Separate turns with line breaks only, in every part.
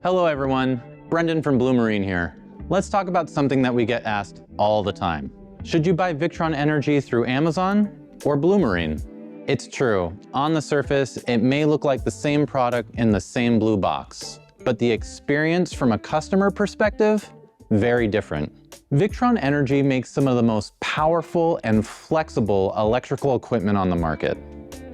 Hello everyone, Brendan from Bluemarine here. Let's talk about something that we get asked all the time. Should you buy Victron Energy through Amazon or Bluemarine? It's true, on the surface, it may look like the same product in the same blue box, but the experience from a customer perspective, very different. Victron Energy makes some of the most powerful and flexible electrical equipment on the market.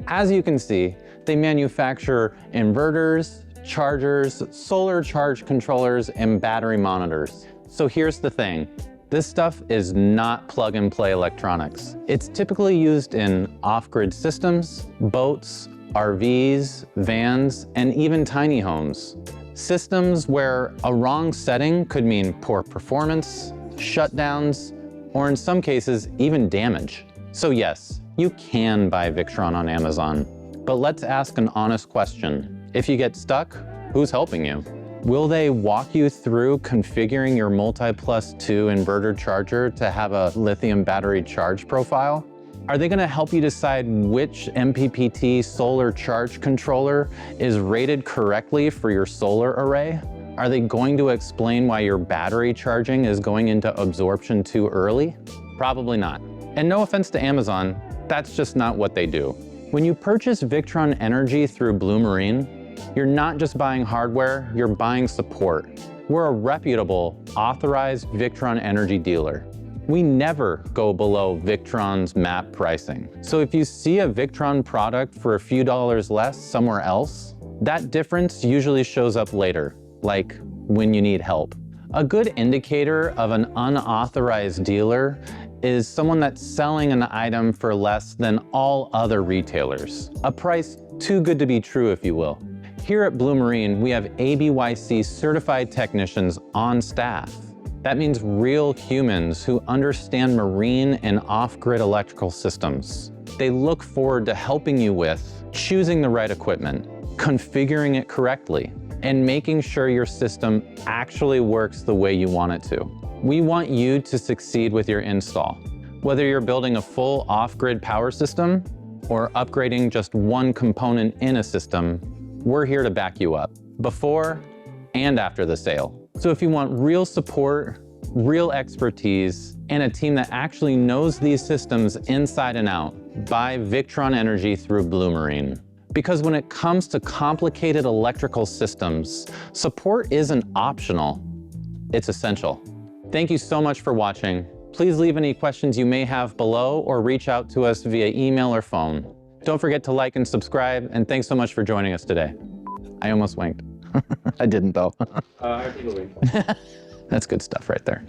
As you can see, they manufacture inverters, chargers, solar charge controllers, and battery monitors. So here's the thing. This stuff is not plug-and-play electronics. It's typically used in off-grid systems, boats, RVs, vans, and even tiny homes. Systems where a wrong setting could mean poor performance, shutdowns, or in some cases, even damage. So yes, you can buy Victron on Amazon, but let's ask an honest question. If you get stuck, who's helping you? Will they walk you through configuring your Multi+2 inverter charger to have a lithium battery charge profile? Are they gonna help you decide which MPPT solar charge controller is rated correctly for your solar array? Are they going to explain why your battery charging is going into absorption too early? Probably not. And no offense to Amazon, that's just not what they do. When you purchase Victron Energy through Bluemarine, you're not just buying hardware, you're buying support. We're a reputable, authorized Victron Energy dealer. We never go below Victron's MAP pricing. So if you see a Victron product for a few dollars less somewhere else, that difference usually shows up later, like when you need help. A good indicator of an unauthorized dealer is someone that's selling an item for less than all other retailers. A price too good to be true, if you will. Here at Bluemarine, we have ABYC certified technicians on staff. That means real humans who understand marine and off-grid electrical systems. They look forward to helping you with choosing the right equipment, configuring it correctly, and making sure your system actually works the way you want it to. We want you to succeed with your install. Whether you're building a full off-grid power system or upgrading just one component in a system, we're here to back you up before and after the sale. So if you want real support, real expertise, and a team that actually knows these systems inside and out, buy Victron Energy through Bluemarine. Because when it comes to complicated electrical systems, support isn't optional, it's essential. Thank you so much for watching. Please leave any questions you may have below or reach out to us via email or phone. Don't forget to like and subscribe, and thanks so much for joining us today. I almost winked. I didn't though.
I did a wink.
That's good stuff right there.